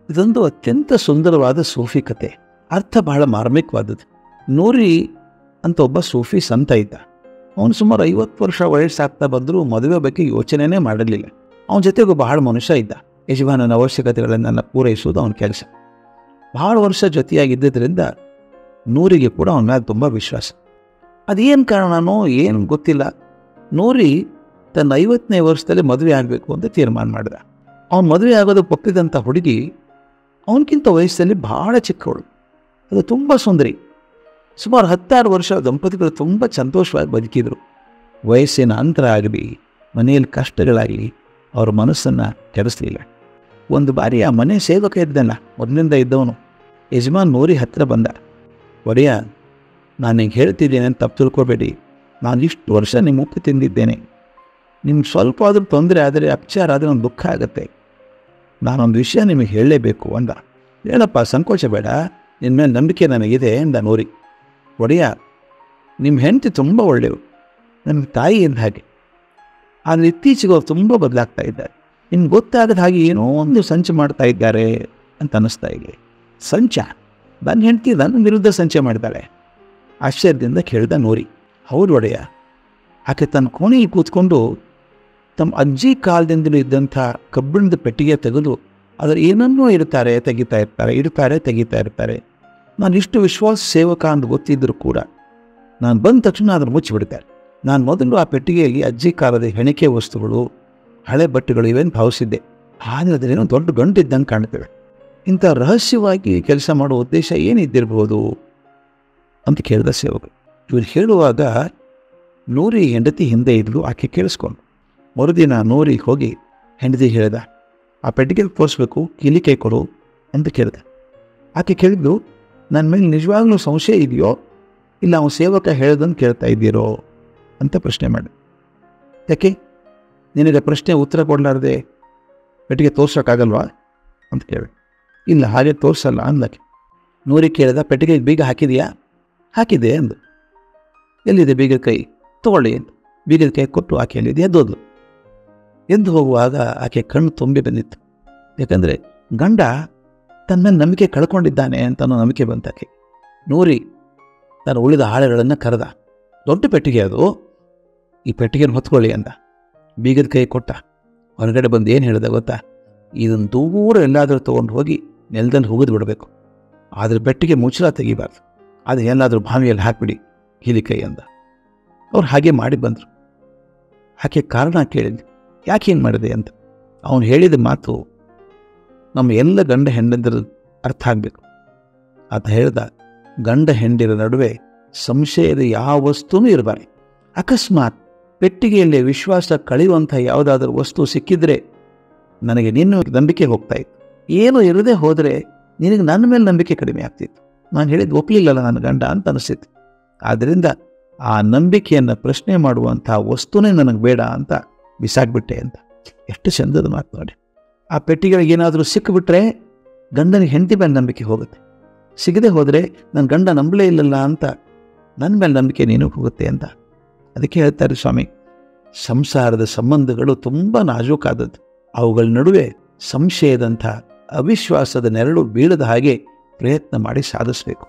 ಇದೊಂದು ಅತ್ಯಂತ ಸುಂದರವಾದ ಸೂಫಿ ಕತೆ. ಅರ್ಥ ಬಹಳ ಮಾರ್ಮಿಕವಾದದ್ದು. ನೂರಿ ಅಂತ ಒಬ್ಬ ಸೂಫಿ ಸಂತ ಇದ್ದ. ಅವನು ಸುಮಾರು 50 ವರ್ಷ ವಯಸ್ಸಾಗ್ತಾ ಬಂದರೂ ಮದುವೆ ಬಗ್ಗೆ ಯೋಚನೆನೇ ಮಾಡಿರಲಿಲ್ಲ. ಅವನ ಜೊತೆಗೆ ಬಹಳ ಮನುಷ್ಯ ಇದ್ದ. ಯಜಮಾನನ ಅವಶ್ಯಕತೆಗಳನ್ನೆಲ್ಲ ಪೂರೈಸುವುದು ಅವನ ಕೆಲಸ. ಬಹಳ ವರ್ಷ ಜೊತೆಯಾಗಿದ್ದರಿಂದ ನೂರಿಗೆ ಕೂಡ ಅವನ ಮೇಲೆ ತುಂಬ ವಿಶ್ವಾಸ. ಅದೇನು ಕಾರಣನೋ ಏನು ಗೊತ್ತಿಲ್ಲ, ನೂರಿ ತನ್ನ 50ನೇ ವರ್ಷದಲ್ಲಿ ಮದುವೆ ಆಗಬೇಕು ಅಂತ ತೀರ್ಮಾನ ಮಾಡಿದ. ಅವನು ಮದುವೆ ಆಗೋದು ಒಪ್ಪಿದಂಥ ಹುಡುಗಿ ಅವನಕ್ಕಿಂತ ವಯಸ್ಸಲ್ಲಿ ಬಹಳ ಚಿಕ್ಕವಳು. ಅದು ತುಂಬ ಸುಂದರಿ. ಸುಮಾರು 16 ವರ್ಷ ದಂಪತಿಗಳು ತುಂಬ ಸಂತೋಷವಾಗಿ ಬದುಕಿದರು. ವಯಸ್ಸಿನ ಅಂತರ ಆಗಲಿ, ಮನೆಯಲ್ಲಿ ಕಷ್ಟಗಳಾಗಲಿ ಅವ್ರ ಮನಸ್ಸನ್ನು ಕೆಡಿಸಲಿಲ್ಲ. ಒಂದು ಬಾರಿ ಆ ಮನೆ ಸೇವಕ ಇದ್ದಲ್ಲ, ಮೊದಲಿಂದ ಇದ್ದವನು, ಯಜಮಾನ್ ನೂರಿ ಹತ್ತಿರ ಬಂದ. ಒಡೆಯ, ನಾನು ಹಿಂಗೆ ಹೇಳ್ತಿದ್ದೇನೆ ಅಂತ ತಪ್ಪು ತಿಳ್ಕೊಬೇಡಿ. ನಾನು ಇಷ್ಟು ವರ್ಷ ನಿಮ್ಮ ಉಪ್ಪು ತಿಂದಿದ್ದೇನೆ. ನಿಮ್ಗೆ ಸ್ವಲ್ಪ ಆದರೂ ತೊಂದರೆ ಆದರೆ, ಅಪಚಾರ ಆದರೆ ಒಂದು ದುಃಖ ಆಗುತ್ತೆ. ನಾನೊಂದು ವಿಷಯ ನಿಮಗೆ ಹೇಳಲೇಬೇಕು ಅಂದ. ಹೇಳಪ್ಪ, ಸಂಕೋಚ ಬೇಡ, ನಿನ್ನ ಮೇಲೆ ನಂಬಿಕೆ ನನಗಿದೆ ಅಂದ ನೂರಿ. ಒಡೆಯ, ನಿಮ್ಮ ಹೆಂಡತಿ ತುಂಬ ಒಳ್ಳೆಯವು, ನನ್ನ ತಾಯಿ ಇದ್ದ ಹಾಗೆ. ಆದರೆ ಇತ್ತೀಚೆಗೆ ಅವ್ರು ತುಂಬ ಬದಲಾಗ್ತಾ ಇದ್ದಾರೆ. ಇನ್ನು ಗೊತ್ತಾಗದ ಹಾಗೆ ಏನೋ ಒಂದು ಸಂಚು ಮಾಡ್ತಾ ಇದ್ದಾರೆ ಅಂತ ಅನ್ನಿಸ್ತಾ ಇದೆ. ಸಂಚ? ನನ್ನ ಹೆಂಡತಿ ನನ್ನ ವಿರುದ್ಧ ಸಂಚೆ ಮಾಡಿದ್ದಾಳೆ? ಆಶ್ಚರ್ಯದಿಂದ ಕೇಳಿದ ನೂರಿ. ಹೌದು ಒಡೆಯ, ಆಕೆ ತನ್ನ ಕೋಣೆಗೆ ಕೂತ್ಕೊಂಡು ತಮ್ಮ ಅಜ್ಜಿ ಕಾಲದಿಂದಲೂ ಇದ್ದಂಥ ಕಬ್ಬಿಣದ ಪೆಟ್ಟಿಗೆ ತೆಗೆದು ಅದರ ಏನನ್ನೂ ತೆಗಿತಾ ಇರ್ತಾರೆ. ನಾನು ಇಷ್ಟು ವಿಶ್ವಾಸ ಸೇವಕ ಅಂತ ಗೊತ್ತಿದ್ದರೂ ಕೂಡ ನಾನು ಬಂದ ತಕ್ಷಣ ಅದನ್ನು ಮುಚ್ಚಿಬಿಡ್ತಾರೆ. ನಾನು ಮೊದಲು ಆ ಪೆಟ್ಟಿಗೆಯಲ್ಲಿ ಅಜ್ಜಿ ಕಾಲದ ಹೆಣಿಕೆ ವಸ್ತುಗಳು, ಹಳೆ ಬಟ್ಟೆಗಳು ಇವೇನು ಭಾವಿಸಿದ್ದೆ. ಆದರೆ ಅದರೇನೋ ದೊಡ್ಡ ಗಂಟಿದ್ದಂಗೆ ಕಾಣ್ತೇವೆ. ಇಂಥ ರಹಸ್ಯವಾಗಿ ಕೆಲಸ ಮಾಡುವ ಉದ್ದೇಶ ಏನಿದ್ದಿರ್ಬೋದು ಅಂತ ಕೇಳಿದ ಸೇವಕ. ಇವರು ಹೇಳುವಾಗ ನೂರಿ ಹೆಂಡತಿ ಹಿಂದೆ ಇದ್ಲು. ಆಕೆ ಕೇಳಿಸ್ಕೊಂಡು ಮರುದಿನ ನೂರಿಗೆ ಹೋಗಿ ಹೆಂಡತಿ ಹೇಳಿದ, ಆ ಪೆಟ್ಟಿಗೆಗೆ ತೋರಿಸ್ಬೇಕು, ಕೀಲಿ ಕೈ ಕೊಡು ಅಂತ ಕೇಳಿದ. ಆಕೆ ಕೇಳಿದ್ಲು, ನನ್ನ ಮೇಲೆ ನಿಜವಾಗ್ಲೂ ಸಂಶಯ ಇದೆಯೋ ಇಲ್ಲ ಅವನು ಸೇವಕ ಹೇಳ್ದಂಗೆ ಕೇಳ್ತಾ ಇದ್ದೀರೋ ಅಂತ ಪ್ರಶ್ನೆ ಮಾಡಿ. ಯಾಕೆ ನಿನಗೆ ಪ್ರಶ್ನೆ ಉತ್ತರ ಕೊಡಲಾರ್ದೆ ಪೆಟ್ಟಿಗೆ ತೋರ್ಸೋಕ್ಕಾಗಲ್ವಾ ಅಂತ ಕೇಳಿ. ಇಲ್ಲ, ಹಾಗೆ ತೋರಿಸಲ್ಲ ಅಂದಕ್ಕೆ. ನೂರಿ ಕೇಳಿದ, ಪೆಟ್ಟಿಗೆಗೆ ಬೀಗ ಹಾಕಿದೆಯಾ? ಹಾಕಿದೆ ಅಂದು. ಎಲ್ಲಿದೆ ಬೀಗದ ಕೈ? ತಗೊಳ್ಳಿ ಅಂತ ಬೀಗದ ಕೈ ಕೊಟ್ಟು ಆಕೆ ಎಲ್ಲಿದೆ ಎದ್ದೋದ್ಲು. ಎದ್ದು ಹೋಗುವಾಗ ಆಕೆ ಕಣ್ಣು ತುಂಬಿ ಬಂದಿತ್ತು. ಯಾಕಂದರೆ ಗಂಡ ತನ್ನ ಮೇಲೆ ನಂಬಿಕೆ ಕಳ್ಕೊಂಡಿದ್ದಾನೆ ಅಂತ ಅನ್ನೋ ನಂಬಿಕೆ ಬಂತಾಕೆ. ನೂರಿ ತನ್ನ ಉಳಿದ ಹಾಳೆಗಳನ್ನು ಕರೆದ. ದೊಡ್ಡ ಪೆಟ್ಟಿಗೆ ಅದು, ಈ ಪೆಟ್ಟಿಗೆನ ಹೊತ್ಕೊಳ್ಳಿ ಅಂದ. ಬೀಗದ ಕೈ ಕೊಟ್ಟ. ಹೊರಗಡೆ ಬಂದು ಏನು ಹೇಳಿದೆ ಗೊತ್ತಾ? ಇದನ್ನು ದೂರ ಎಲ್ಲಾದರೂ ತೊಗೊಂಡು ಹೋಗಿ ನೆಲದಲ್ಲಿ ಹುಗಿದು ಬಿಡಬೇಕು. ಆದರೆ ಪೆಟ್ಟಿಗೆ ಮುಚ್ಚಳ ತೆಗಿಬಾರ್ದು. ಅದು ಎಲ್ಲಾದರೂ ಬಾವಿಯಲ್ಲಿ ಹಾಕಿಬಿಡಿ ಕೀಲಿ ಕೈ ಅಂದ. ಅವ್ರು ಹಾಗೆ ಮಾಡಿ ಬಂದರು. ಆಕೆ ಕಾರಣ ಕೇಳಿದ್ಲು, ಯಾಕೆ ಏನು ಮಾಡಿದೆ ಅಂತ. ಅವನು ಹೇಳಿದ ಮಾತು ನಮ್ಮ ಎಲ್ಲ ಗಂಡ ಹೆಂಡಂದಿರ ಅರ್ಥ ಆಗಬೇಕು. ಆತ ಹೇಳ್ದ, ಗಂಡ ಹೆಂಡಿರ ನಡುವೆ ಸಂಶಯದ ಯಾವ ವಸ್ತುನೂ ಇರಬಾರ್ದು. ಅಕಸ್ಮಾತ್ ಪೆಟ್ಟಿಗೆಯಲ್ಲಿ ವಿಶ್ವಾಸ ಕಳೆಯುವಂಥ ಯಾವುದಾದ್ರೂ ವಸ್ತು ಸಿಕ್ಕಿದ್ರೆ ನನಗೆ ನಿನ್ನ ನಂಬಿಕೆ ಹೋಗ್ತಾ ಇತ್ತು. ಏನು ಇರದೇ ಹೋದರೆ ನಿನಗೆ ನನ್ನ ಮೇಲೆ ನಂಬಿಕೆ ಕಡಿಮೆ ಆಗ್ತಿತ್ತು. ನಾನು ಹೇಳಿದ್ದು ಒಪ್ಪಲಿಲ್ಲಲ್ಲ ನನ್ನ ಗಂಡ ಅಂತ ಅನಿಸ್ತಿತ್ತು. ಆದ್ದರಿಂದ ಆ ನಂಬಿಕೆಯನ್ನು ಪ್ರಶ್ನೆ ಮಾಡುವಂಥ ವಸ್ತುನೇ ನನಗೆ ಬೇಡ ಅಂತ ಬಿಸಾಕ್ಬಿಟ್ಟೆ ಅಂತ. ಎಷ್ಟು ಚಂದದ ಮಾತು ನೋಡಿ. ಆ ಪೆಟ್ಟಿಗೆಗಳಿಗೆ ಏನಾದರೂ ಸಿಕ್ಕಿಬಿಟ್ರೆ ಗಂಡನಿಗೆ ಹೆಂಡತಿ ಮೇಲೆ ನಂಬಿಕೆ ಹೋಗುತ್ತೆ. ಸಿಗದೆ ಹೋದರೆ ನನ್ನ ಗಂಡ ನಂಬಲೇ ಇಲ್ಲಲ್ಲ ಅಂತ ನನ್ನ ಮೇಲೆ ನಂಬಿಕೆ ನೀನು ಹೋಗುತ್ತೆ ಅಂತ. ಅದಕ್ಕೆ ಹೇಳ್ತಾರೆ ಸ್ವಾಮಿ, ಸಂಸಾರದ ಸಂಬಂಧಗಳು ತುಂಬ ನಾಜೂಕಾದದ್ದು. ಅವುಗಳ ನಡುವೆ ಸಂಶಯದಂಥ ಅವಿಶ್ವಾಸದ ನೆರಳು ಬೀಳದ ಹಾಗೆ ಪ್ರಯತ್ನ ಮಾಡಿ ಸಾಧಿಸಬೇಕು.